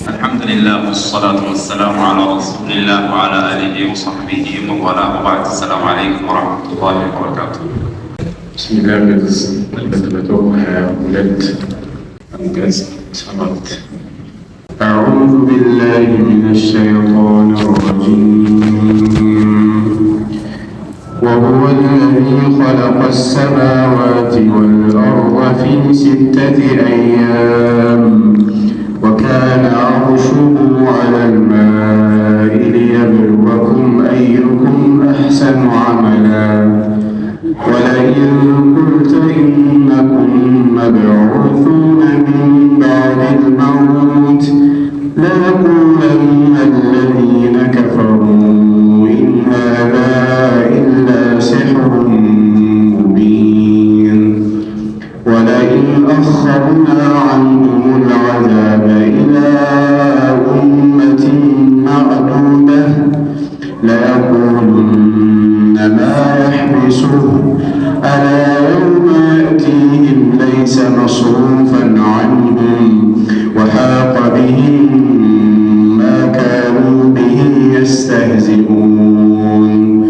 الحمد لله والصلاة والسلام على رسول الله وعلى آله وصحبه ومن والاه وبعد. السلام عليكم ورحمة الله وبركاته. بسم الله ولد أنجز سمت. أعوذ بالله من الشيطان الرجيم. وهو الذي خلق السماوات والأرض في 6 أيام وكان عرشه على الماء ليبلوكم أيكم أحسن عملا ولئن قلت إنكم مبعوثون من بعد الموت ليقولن الذين كفروا إن هذا إلا سحر مبين ولئن أخرنا عنهم العذاب إلى أمة معدودة ليقولن ما يحبسه ألا يوم يأتيهم ليس مصروفا عنهم وحاق بهم ما كانوا به يستهزئون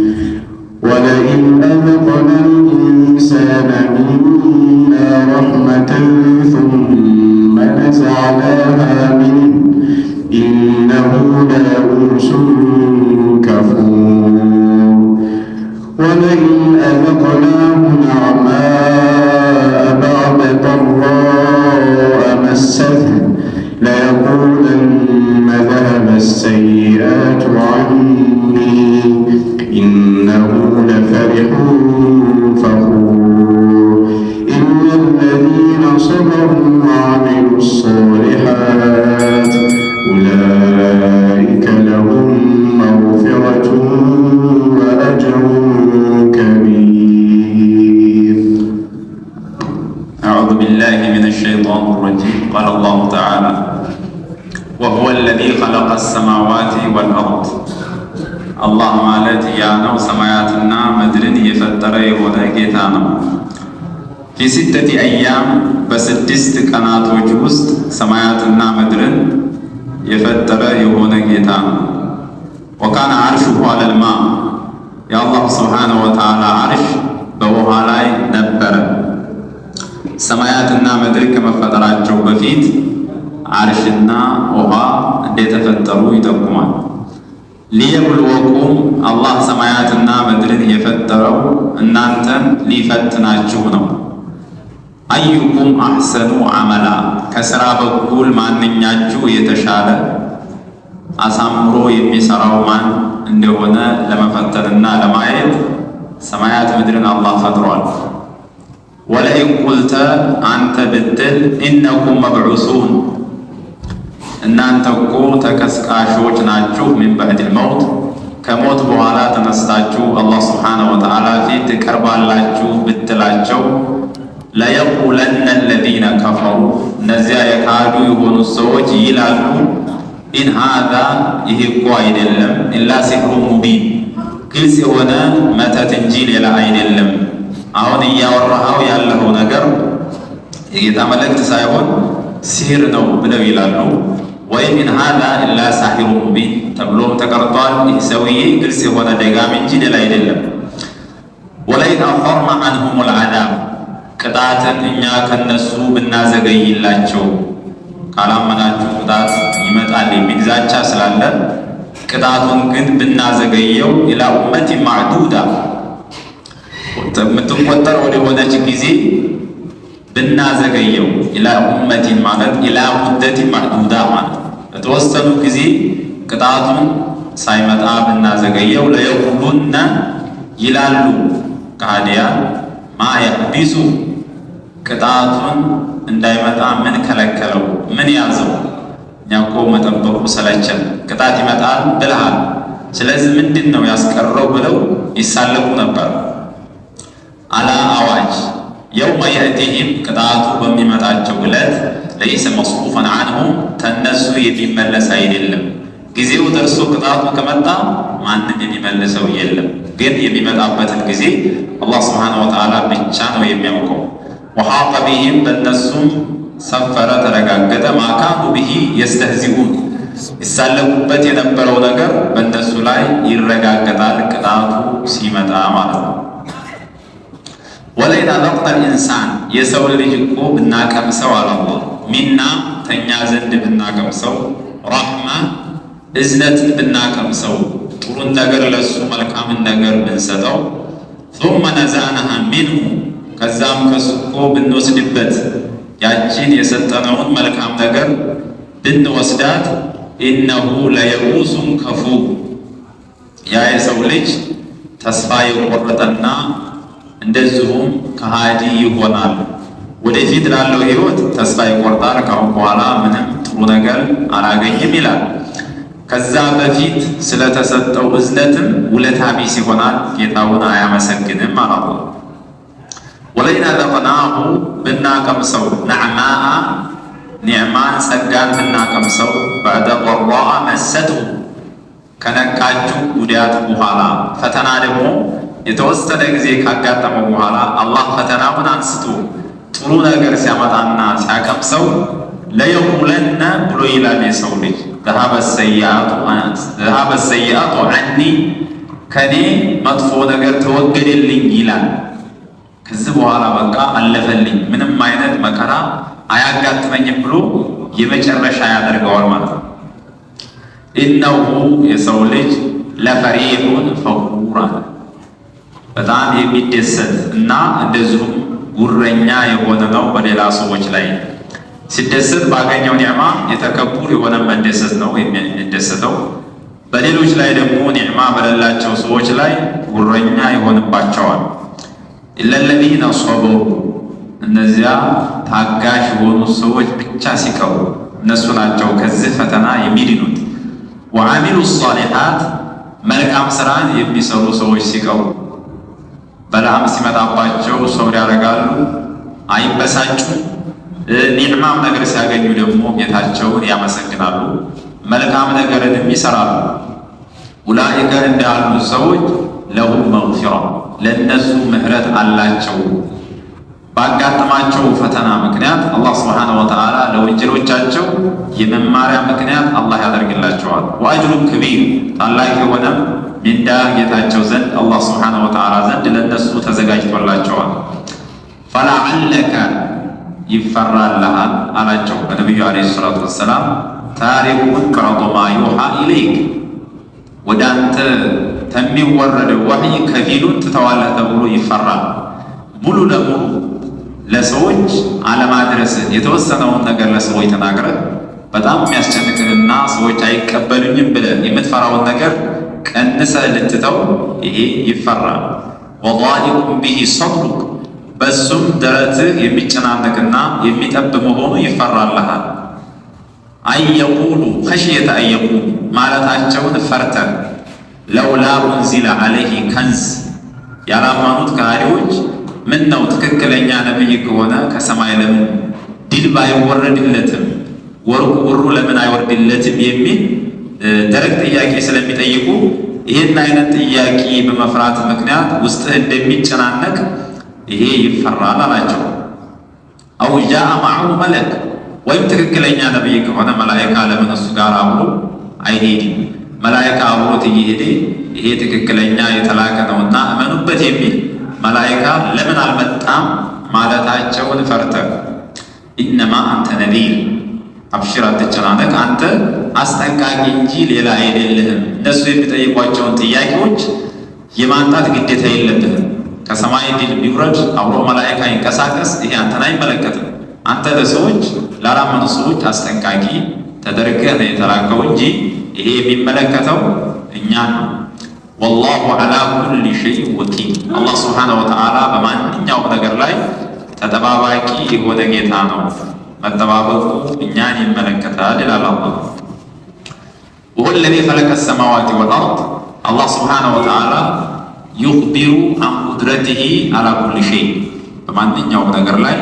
ولئن أذقنا الإنسان منا رحمة ثم نزعناها منه إنه ليئوس كفور ولئن أذقناه نعماء بعد ضراء مسته ليقولن ذهب السيئات عني إنه لفرح فخور إن الذين صبروا وعملوا الصالحات أولئك لهم مغفرة وأجر كبير. أعوذ بالله من الشيطان الرجيم. قال الله تعالى: وهو الذي خلق السماوات والأرض. الله ማለት ያ ነው ሰማያትና ምድርን የፈጠረ የሆነ ጌታ ነው። في 6 أيام በ6 ቀናቶች ውስጥ ሰማያትና ምድርን የፈጠረ የሆነ ጌታ ነው። وكان عرشه على الماء የአላህ ሱብሓነሁ ወተዓላ አርሽ በውሃ ላይ ነበረ። ሰማያትና ምድር ከመፈጠራቸው በፊት አርሽና ውሃ እንደተፈጠሩ ይጠቁማል። ሊየብልወኩም አላህ ሰማያትና ምድርን የፈጠረው እናንተን ሊፈትናችሁ ነው። አዩኩም አሕሰኑ ዐመላ ከሥራ በኩል ማንኛችሁ የተሻለ አሳምሮ የሚሰራው ማን እንደሆነ ለመፈተንና ለማየት ሰማያት ምድርን አላህ ፈጥሯል። ወለኢን ቁልተ አንተ ብትል ኢነኩም መብዑሱን እናንተ እኮ ተቀስቃሾች ናችሁ ሚን በዕድል መውት ከሞት በኋላ ተነስታችሁ አላህ ሱብሓነሁ ወተዓላ ፊት ትቀርባላችሁ ብትላቸው ለየቁለነ አለዚነ ከፈሩ እነዚያ የካዱ የሆኑት ሰዎች ይላሉ ኢን ሃዛ ይህ እኮ አይደለም ኢላ ሲሕሩ ሙቢን ግልጽ የሆነ መተት እንጂ ሌላ አይደለም። አሁን እያወራኸው ያለው ነገር የጌታ መልእክት ሳይሆን ሲህር ነው ብለው ይላሉ። ወይም ኢን ሃዛ ኢላ ሳሒሩ ሙቢን ተብሎም ተቀርቷል። ይህ ሰውዬ ግልጽ የሆነ ደጋሚ እንጂ ሌላ አይደለም። ወለኢን አኸርና ዐንሁም ልዐዛብ ቅጣትን እኛ ከነሱ ብናዘገይላቸው ካላመናችሁ ቅጣት ይመጣል የሚል ዛቻ ስላለ ቅጣቱን ግን ብናዘገየው ኢላ ኡመቲ ማዕዱዳ የምትቆጠር ወደ ሆነች ጊዜ ብናዘገየው ኢላ ኡመቲን ማለት ኢላ ሙደቲ ማዕዱዳ ማለት በተወሰኑ ጊዜ ቅጣቱን ሳይመጣ ብናዘገየው ለየቁሉነ ይላሉ ከሃዲያን ማ የሕቢሱ ቅጣቱን እንዳይመጣ ምን ከለከለው? ምን ያዘው? እኛ እኮ መጠበቁ ሰለቸን፣ ቅጣት ይመጣል ብለሃል፣ ስለዚህ ምንድን ነው ያስቀረው ብለው ይሳለቁ ነበር። አላ አዋጅ የውመ የእቲህም ቅጣቱ በሚመጣቸው ዕለት ለይሰ መስሩፈን ዐንሁም ተነሱ የሚመለስ አይደለም። ጊዜው ደርሶ ቅጣቱ ከመጣ ማንም የሚመልሰው የለም። ግን የሚመጣበትን ጊዜ አላህ ሱብሓነሁ ወተዓላ ብቻ ነው የሚያውቀው። ወሐቀ ቢሂም በእነሱም ሰፈረ ተረጋገጠ። ማካኑ ብሂ የስተህዚኡን ይሳለቁበት የነበረው ነገር በእነሱ ላይ ይረጋገጣል ቅጣቱ ሲመጣ ማለት ነው። ወለኢዛ ዘቅነ ልኢንሳን የሰው ልጅ እኮ ብናቀምሰው አለ አላህ ሚና ተኛ ዘንድ ብናቀምሰው ረሕማ እዝነትን ብናቀምሰው ጥሩን ነገር ለሱ መልካምን ነገር ብንሰጠው ثم ነዛዕናሃ ሚንሁ ከዛም ከሱ እኮ ብንወስድበት ያችን የሰጠነውን መልካም ነገር ብንወስዳት ኢነሁ ለየኡሱን ከፉር ያ የሰው ልጅ ተስፋ የቆረጠና እንደዚሁም ከሃዲ ይሆናል። ወደፊት ላለው ህይወት ተስፋ ይቆርጣል። ካሁን በኋላ ምንም ጥሩ ነገር አላገኝም ይላል። ከዛ በፊት ስለተሰጠው እዝነትም ውለታ ቢስ ይሆናል። ጌታውን አያመሰግንም ማለት ነው። ወለኢዛ ዘቅናሁ ብናቀምሰው ነዕማአ ኒዕማን ጸጋን ብናቀምሰው በዕደ ضራአ መሰትሁ ከነካችሁ ጉዳት በኋላ ፈተና ደግሞ የተወሰነ ጊዜ ካጋጠመው በኋላ አላህ ፈተናውን አንስቶ ጥሩ ነገር ሲያመጣና ሲያቀምሰው ለየቁለነ ብሎ ይላል የሰው ልጅ ዘሀበ ሰይአቱ ዐኒ ከኔ መጥፎ ነገር ተወገደልኝ ይላል። ከዚህ በኋላ በቃ አለፈልኝ ምንም አይነት መከራ አያጋጥመኝም ብሎ የመጨረሻ ያደርገዋል ማለት ነው። ኢነሁ የሰው ልጅ ለፈሪሑን ፈኹር በጣም የሚደሰት እና እንደዚሁም ጉረኛ የሆነ ነው። በሌላ ሰዎች ላይ ሲደሰት ባገኘው ኒዕማ የተከቡር የሆነ መደሰት ነው የሚደሰተው። በሌሎች ላይ ደግሞ ኒዕማ በሌላቸው ሰዎች ላይ ጉረኛ ይሆንባቸዋል። ኢለለዚነ ሶበሩ እነዚያ ታጋሽ የሆኑ ሰዎች ብቻ ሲቀሩ እነሱ ናቸው ከዚህ ፈተና የሚድኑት። ወዓሚሉ ሷሊሓት መልካም ስራን የሚሰሩ ሰዎች ሲቀሩ በላም ሲመጣባቸው ሰብር ያደርጋሉ፣ አይበሳጩም። ኒዕማም ነገር ሲያገኙ ደግሞ ጌታቸውን ያመሰግናሉ፣ መልካም ነገርንም ይሰራሉ። ኡላኢከ እንዳሉ ሰዎች ለሁም መግፊራ ለእነሱ ምህረት አላቸው። ባጋጠማቸው ፈተና ምክንያት አላህ ስብሓነሁ ወተዓላ ለወንጀሎቻቸው የመማሪያ ምክንያት አላህ ያደርግላቸዋል። ወአጅሩን ከቢር ታላቅ የሆነ ሚንዳ ጌታቸው ዘንድ አላህ ስብሓነሁ ወተዓላ ዘንድ ለእነሱ ተዘጋጅቶላቸዋል። ፈለዐለከ ይፈራልሃል አላቸው በነቢዩ ዓለይሂ ሰላቱ ወሰላም ታሪኩን በዕዱ ማ ዩሓ ኢለይክ ወደ አንተ ከሚወረደው ወሕይ ከፊሉን ትተዋለህ ተብሎ ይፈራል። ሙሉ ለሙሉ ለሰዎች አለማድረስን የተወሰነውን ነገር ለሰዎች ተናግረህ በጣም የሚያስጨንቅንና ሰዎች አይቀበሉኝም ብለህ የምትፈራውን ነገር ቀንሰህ ልትተው ይሄ ይፈራል። ወዳኢቁን ቢሂ ሰድሩክ በሱም ደረትህ የሚጨናነቅና የሚጠብ መሆኑ ይፈራልሃል። አየቁሉ ኸሽየተ አየቁሉ ማለታቸውን ፈርተህ ለውላ ኡንዚለ ዐለይሂ ከንዝ ያላመኑት ከሃዲዎች ምን ነው ትክክለኛ ነብይ ከሆነ ከሰማይ ለምን ድል ባይወረድለትም ወርቁ ብሩ ለምን አይወርድለትም የሚል ደረቅ ጥያቄ ስለሚጠይቁ ይህን አይነት ጥያቄ በመፍራት ምክንያት ውስጥህ እንደሚጨናነቅ ይሄ ይፈራል አላቸው። አው ጃአ ማዐሁ መለክ ወይም ትክክለኛ ነብይ ከሆነ መላኢካ ለምን እሱ ጋር አብሮ አይሄድም? መላኢካ አብሮት እየሄደ ይሄ ትክክለኛ የተላከ ነውና እመኑበት የሚል መላኢካ ለምን አልመጣም ማለታቸውን ፈርተህ ኢነማ አንተ ነዚር አብሽር አትጨናነቅ፣ አንተ አስጠንቃቂ እንጂ ሌላ አይደለህም። እነሱ የሚጠይቋቸውን ጥያቄዎች የማንጣት ግዴታ የለብህም። ከሰማይ ድል ቢውረድ አብሮ መላኢካ ይንቀሳቀስ፣ ይሄ አንተን አይመለከትም። አንተ ለሰዎች ላላመኑ ሰዎች አስጠንቃቂ ተደርገህ ነው የተላከው እንጂ ይሄ የሚመለከተው እኛን ነው። ወላሁ ዐላ ኩሊ ሸይእ ወኪል አላህ ስብሓነሁ ወተዓላ በማንኛውም ነገር ላይ ተጠባባቂ የሆነ ጌታ ነው። መጠባበቁ እኛን ይመለከታል ይላል አላህ። ወሁወ ለዚ ኸለቀ ሰማዋት ወልአርድ አላህ ስብሓነሁ ወተዓላ ዩኽቢሩ አን ቁድረቲሂ ዐላ ኩሊ ሸይእ በማንኛውም ነገር ላይ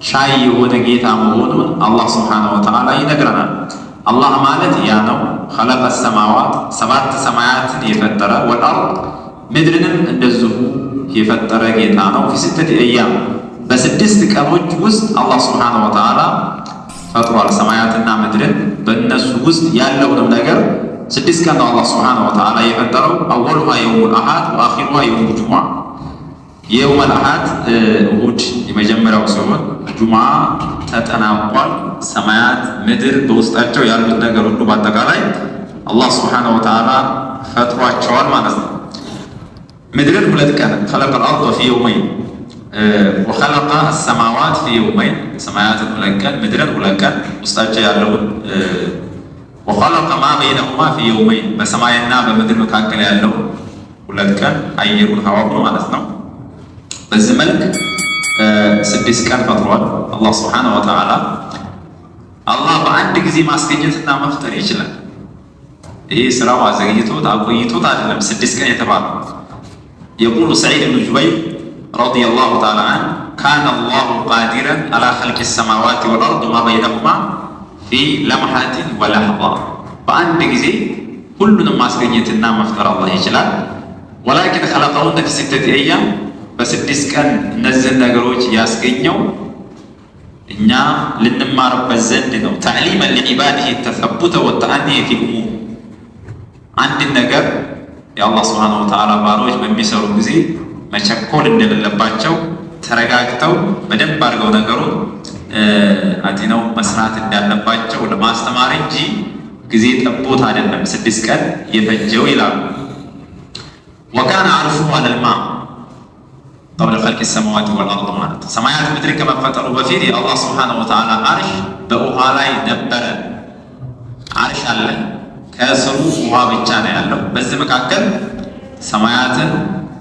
ቻይ የሆነ ጌታ መሆኑን አላህ ስብሓነሁ ወተዓላ ይነግረናል። አላህ ማለት ያ ነው። ኸለቀ ሰማዋት ሰባት ሰማያትን የፈጠረ ወልአርድ ምድርንም እንደዚሁ የፈጠረ ጌታ ነው። ፊ ሲተቲ አያም በስድስት ቀኖች ውስጥ አላህ ሱብሓነሁ ወተዓላ ፈጥሯል ሰማያትና ምድርን። በእነሱ ውስጥ ያለውንም ነገር 6 ቀን ነው አላህ ሱብሓነሁ ወተዓላ የፈጠረው። አወሉሃ የውሙል አሐድ ወአኺሩሃ የውሙል ጁሙዓ። የውሙል አሐድ እሑድ የመጀመሪያው ሲሆን ጁሙዓ ተጠናቋል። ሰማያት ምድር በውስጣቸው ያሉት ነገር ሁሉ በአጠቃላይ አላህ ሱብሓነሁ ወተዓላ ፈጥሯቸዋል ማለት ነው። ምድርን 2 ቀን خلق الأرض في يومين وخلق السماوات في يومين ሰማያትን 2 ቀን ምድርን 2 ቀን ውስጣቸው ያለውን وخلق ما بينهما في يومين በሰማይና በምድር መካከል ያለው 2 ቀን አየሩን ሀዋውን ማለት ነው። በዚህ መልክ 6 ቀን ፈጥሯል አላህ ሱብሓነሁ ወተዓላ። አላህ በአንድ ጊዜ ማስገኘትና መፍጠር ይችላል። ይሄ ስራው አዘግይቶት አቆይቶት አይደለም 6 ቀን የተባለው። يقول سعيد بن جبير رضي الله تعالى عنه كان الله قادرا على خلق السماوات والأرض وما بينهما في لمحة ولحظة በአንድ ጊዜ ሁሉንም ማስገኘትና መፍጠር አላህ ይችላል። ولكن خلقهن في 6 أيام በ6 ቀን እነዚህን ነገሮች ያስገኘው እኛ ልንማርበት ዘንድ ነው። تعليما لعباده التثبت والتأني في الأمور አንድ ነገር የአላህ ሱብሓነሁ ወተዓላ ባሮች በሚሰሩ ጊዜ መቸኮል እንደሌለባቸው ተረጋግተው በደንብ አድርገው ነገሩን አጢነው መስራት እንዳለባቸው ለማስተማር እንጂ ጊዜ ጠቦት አይደለም 6 ቀን የፈጀው ይላሉ። ወካነ አርሹሁ ዐለል ማ ቀብለ ኸልቂ ሰማዋት ወልአርድ ማለት ሰማያት ምድር ከመፈጠሩ በፊት የአላህ ሱብሓነሁ ወተዓላ አርሽ በውሃ ላይ ነበረ። አርሽ አለ፣ ከስሩ ውሃ ብቻ ነው ያለው። በዚህ መካከል ሰማያትን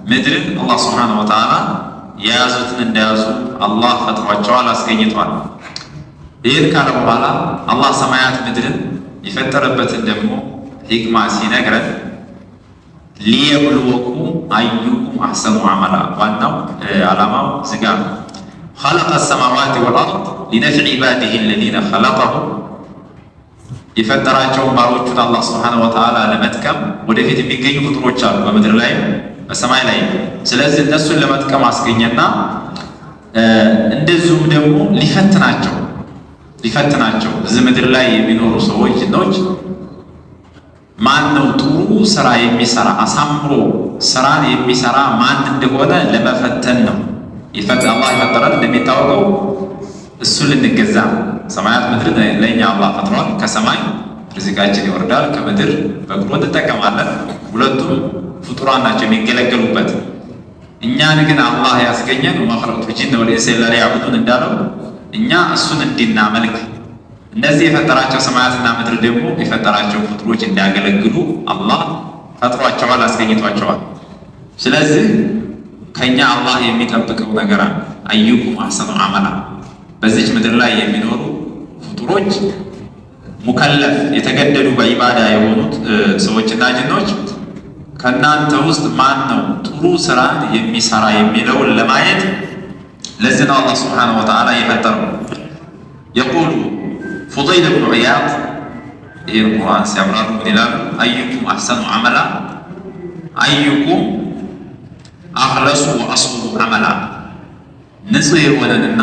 ምድርን አላህ ሱብሓነሁ ወተዓላ የያዙትን እንደያዙ አላህ ፈጥሯቸዋል፣ አስገኝቷል። ይህን ካለ በኋላ አላህ ሰማያት ምድርን የፈጠረበትን ደግሞ ሂክማ ሲነግረን ሊየብሉወኩም አዩኩም አሕሰኑ ዐመላ፣ ዋናው ዓላማው ዝጋ ኸለቀ ሰማዋት ወልአርድ ሊነፍዒ ዒባዲሂ አለዚነ ኸለቀሁም የፈጠራቸውን ባሮቹን አላህ ሱብሓነሁ ወተዓላ ለመጥቀም ወደፊት የሚገኙ ፍጡሮች አሉ በምድር ላይ በሰማይ ላይ። ስለዚህ እነሱን ለመጥቀም አስገኘና እንደዚሁም ደግሞ ሊፈትናቸው እዚህ ምድር ላይ የሚኖሩ ሰዎች ጅኖች ማን ነው ጥሩ ስራ የሚሰራ አሳምሮ ስራን የሚሰራ ማን እንደሆነ ለመፈተን ነው። አላህ የፈጠረን እንደሚታወቀው እሱ ልንገዛ ሰማያት ምድር ለኛ አላህ ፈጥሯል። ከሰማይ ርዝቃችን ይወርዳል፣ ከምድር በቅሎ እንጠቀማለን። ሁለቱም ፍጡራን ናቸው የሚገለገሉበት። እኛን ግን አላህ ያስገኘን ወማ ኸለቅቱል ጂነ ወል ኢንሰ ኢላ ሊያዕቡዱን እንዳለው እኛ እሱን እንድናመልክ፣ እነዚህ የፈጠራቸው ሰማያትና ምድር ደግሞ የፈጠራቸው ፍጡሮች እንዲያገለግሉ አላህ ፈጥሯቸዋል፣ አስገኝቷቸዋል። ስለዚህ ከኛ አላህ የሚጠብቀው ነገር አዩኩም አሕሰኑ ዐመላ፣ በዚች ምድር ላይ የሚኖሩ ፍጡሮች ሙከለፍ የተገደዱ በኢባዳ የሆኑት ሰዎችና ጅኖች ከእናንተ ውስጥ ማን ነው ጥሩ ስራን የሚሰራ የሚለውን ለማየት ለዚህ ነው አላህ ሱብሓነሁ ወተዓላ የፈጠረው። የቁሉ ፉደይል ብኑ ዒያድ ይህን ቁርአን ሲያብራሩ ምን ይላሉ? አዩኩም አሕሰኑ ዐመላ አዩኩም አኽለሱ ወአስወቡ ዐመላ፣ ንጹህ የሆነንና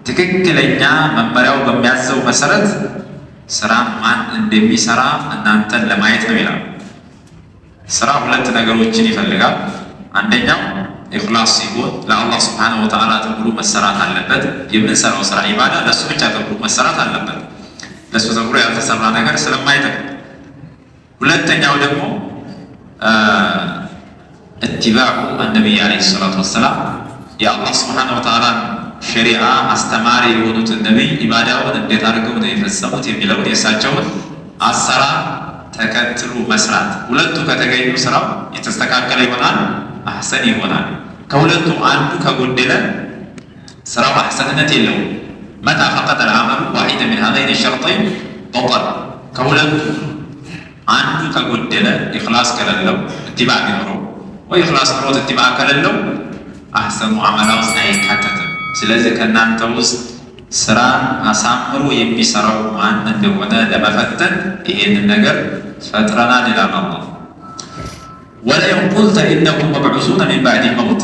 ትክክለኛ መመሪያው በሚያዘው መሰረት ስራን ማን እንደሚሰራ እናንተን ለማየት ነው ይላል። ስራ 2 ነገሮችን ይፈልጋል። አንደኛው ኢኽላስ ሲሆን ለአላህ ሱብሓነሁ ወተዓላ ተብሎ መሰራት አለበት። የምንሰራው ስራ ኢባዳ ለሱ ብቻ ተብሎ መሰራት አለበት፣ ለሱ ተብሎ ያልተሰራ ነገር ስለማይጠቅም። ሁለተኛው ደግሞ ኢትባዑ አነቢይ ዓለይሂ ሰላቱ ወሰላም የአላህ ሱብሓነሁ ወተዓላ ሸሪዓ አስተማሪ የሆኑትን ነቢይ ኢባዳውን እንዴት አድርገው ነው የፈጸሙት የሚለውን የእሳቸውን አሰራር ተከትሎ መስራት። ሁለቱ ከተገኙ ስራው የተስተካከለ ይሆናል፣ አሕሰን ይሆናል። ከሁለቱ አንዱ ከጎደለ ስራው አሕሰንነት የለውም። መታ ፈቀደ ልዓመሉ ዋሒደ ምን ሀዘይን ሸርጠይን በጠል። ከሁለቱ አንዱ ከጎደለ ኢኽላስ ከሌለው እትባዕ ቢኖረው ወይ ኢኽላስ ኖሮት እትባዕ ከሌለው አሕሰኑ ዐመላ ውስጥ አይካተትም። ስለዚህ ከእናንተ ውስጥ ስራን አሳምሮ የሚሰራው ማን እንደሆነ ለመፈተን ይሄንን ነገር ፈጥረናል ይላል አላህ። ወለኢን ቁልተ ኢነኩም መብዑሱነ ሚን ባዕድ መውት፣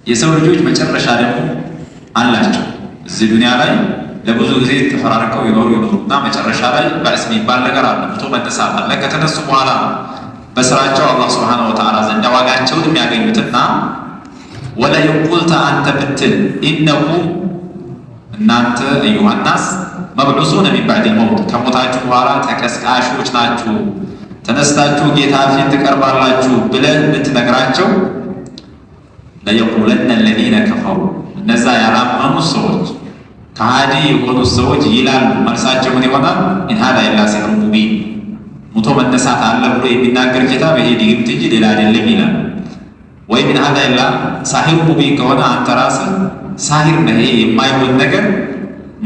የሰው ልጆች መጨረሻ ደግሞ አላቸው። እዚህ ዱንያ ላይ ለብዙ ጊዜ ተፈራርቀው ይኖሩና መጨረሻ ላይ ባዕስ የሚባል ነገር አለ፣ ሙቶ መነሳት አለ። ከተነሱ በኋላ በስራቸው አላህ ሱብሓነሁ ወተዓላ ዘንድ ዋጋቸውን የሚያገኙትና ወለኢን ቁልተ አንተ ብትል ኢነኩም እናንተ አዩሃ ናስ መብዑሱነ ሚን ባዕዲል መውት ከሞታችሁ በኋላ ተቀስቃሾች ናችሁ፣ ተነስታችሁ ጌታ ፊት ትቀርባላችሁ ብለህ ብትነግራቸው ለየቁለነ አለዚነ ከፈሩ እነዛ ያላመኑ ሰዎች ከሃዲ የሆኑ ሰዎች ይላሉ። መልሳቸው ምን ይሆናል? ኢን ሃዛ ኢላ ሲሕሩን ሙቢን ሙቶ መነሳት አለ ብሎ የሚናገር ኪታብ ይሄ ድግምት እንጂ ሌላ አይደለም ይላል። ወይም ኢን ሃዛ ኢላ ሳሒሩን ሙቢን ከሆነ አንተ ራስህ ሳሂር ነህ፣ ይሄ የማይሆን ነገር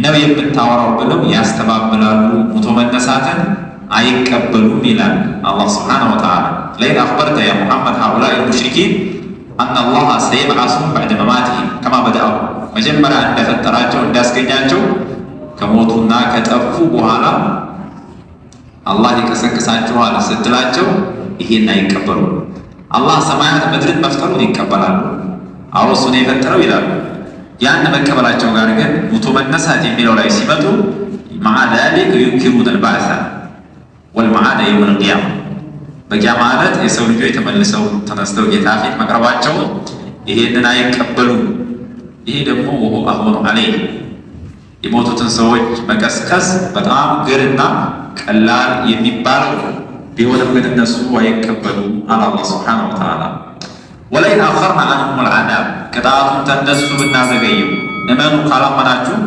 ነው የምታወራው ብለው ያስተባብላሉ። ሙቶ መነሳትን አይቀበሉም ይላል አላህ ሱብሓነሁ ወተዓላ። ለኢን አኽበርተ ያ ሙሐመድ ሃኡላኢ ሙሽሪኪን አነ አላህ ሰየብዐሱሁም በዕደ መማቲሂም ከማ በደአሁ መጀመሪያ እንደፈጠራቸው እንዳስገኛቸው ከሞቱና ከጠፉ በኋላ አላህ ይቀሰቅሳቸዋል ስትላቸው ይሄን አይቀበሉም። አላህ ሰማያት ምድርን መፍጠሩን ይቀበላሉ። አዎ እሱ ነው የፈጠረው ይላሉ። ያን መቀበላቸው ጋር ግን ሙቶ መነሳት የሚለው ላይ ሲመጡ መዓ ዛሊከ ዩንኪሩነ አልበዕሰ ወልመዓደ የውመል ቂያማ በቂያማ ዕለት የሰው ልጆች ተመልሰው ተነስተው ጌታ ፊት መቅረባቸውን ይሄንን አይቀበሉም። ይሄ ደግሞ ወሁ አህወኑ ዐለይህ የሞቱትን ሰዎች መቀስቀስ በጣም ግርና ቀላል የሚባለው ቢሆንም ግን እነሱ አይቀበሉም አለ አላህ ሱብሓነሁ ወተዓላ። ወለኢን አኸርና ዐንሁም አልዐዛብ ቅጣቱን ተነሱ ብናዘገየው እመኑ ካላመናችሁ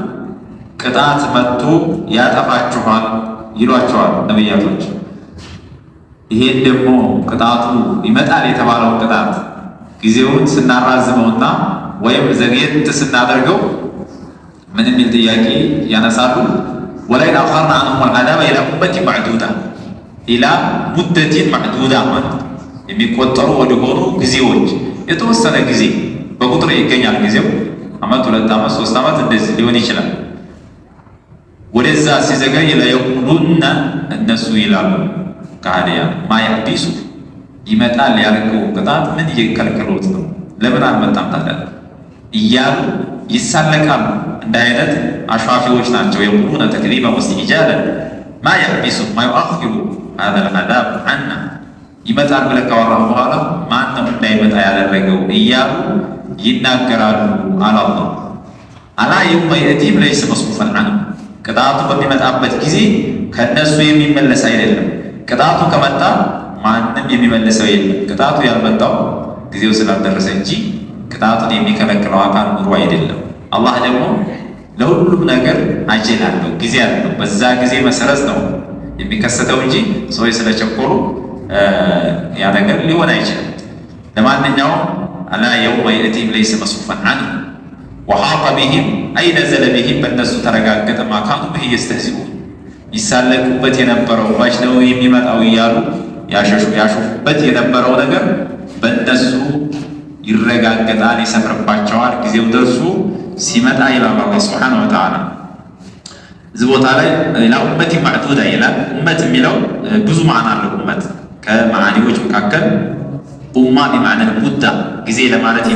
ቅጣት መጥቶ ያጠፋችኋል ይሏቸዋል ነቢያቶች። ይሄን ደግሞ ቅጣቱ ይመጣል የተባለው ቅጣት ጊዜውን ስናራዝመውና ወይም ዘግየት ስናደርገው ምን የሚል ጥያቄ ያነሳሉ? ወለኢን አኸርና ዐንሁም አልዐዛበ ኢላ ኡመቲን መዕዱዳ ኢላ ሙደቲን መዕዱዳ ማለት የሚቆጠሩ ወደሆኑ ጊዜዎች የተወሰነ ጊዜ በቁጥር ይገኛል። ጊዜው ዓመት፣ 2 ዓመት፣ 3 ዓመት እንደዚህ ሊሆን ይችላል። ወደዛ ሲዘገይ ለየቁሉነ እነሱ ይላሉ ከሃዲያን ማያቢሱ ይመጣል ያልከው ቅጣት ምን እየከለከሉት ነው? ለምን አልመጣም ታዲያ እያሉ ይሳለቃሉ። እንደ አይነት አሿፊዎች ናቸው። የቁሉነ ተክዚባ ወስቲጃለን ማያቢሱ ማዩአኺሩ ሀዛ ልዐዛብ ዐና ይመጣል ብለህ ካወራህ በኋላ ማን ነው እንዳይመጣ ያደረገው እያሉ ይናገራሉ አለ አላህ። አላ የውመ የእቲም ለይሰ መስሩፈን ዐንሁ ቅጣቱ በሚመጣበት ጊዜ ከእነሱ የሚመለስ አይደለም። ቅጣቱ ከመጣ ማንም የሚመልሰው የለም። ቅጣቱ ያልመጣው ጊዜው ስላልደረሰ እንጂ ቅጣቱን የሚከለክለው አካል ኑሮ አይደለም። አላህ ደግሞ ለሁሉም ነገር አጀል አለው፣ ጊዜ አለው። በዛ ጊዜ መሰረት ነው የሚከሰተው እንጂ ሰዎች ስለቸኮሉ ያ ነገር ሊሆን አይችልም። ለማንኛውም አላ የውመ የእቲም ለይሰ መስሩፈን ዐንሁ ወሓቀ ቢሂም አይ ነዘለ ቢሂም በእነሱ ተረጋገጠ ማ ካኑ ቢሂ የስተህዚኡን ይሳለቁበት የነበረው መች ነው የሚመጣው እያሉ ያሾፉበት የነበረው ነገር በእነሱ ይረጋገጣል፣ ይሰፍርባቸዋል ጊዜው ደርሶ ሲመጣ ይላል አላህ ሱብሓነሁ ወተዓላ። እዚህ ቦታ ላይ ሌላ ኡመቲ ማዕዱዳ ይላል። ኡመት የሚለው ብዙ ማዕና አለው። ኡመት ከማዕኒዎች መካከል ኡማ ቢማዕና ሙዳ ጊዜ ለማለት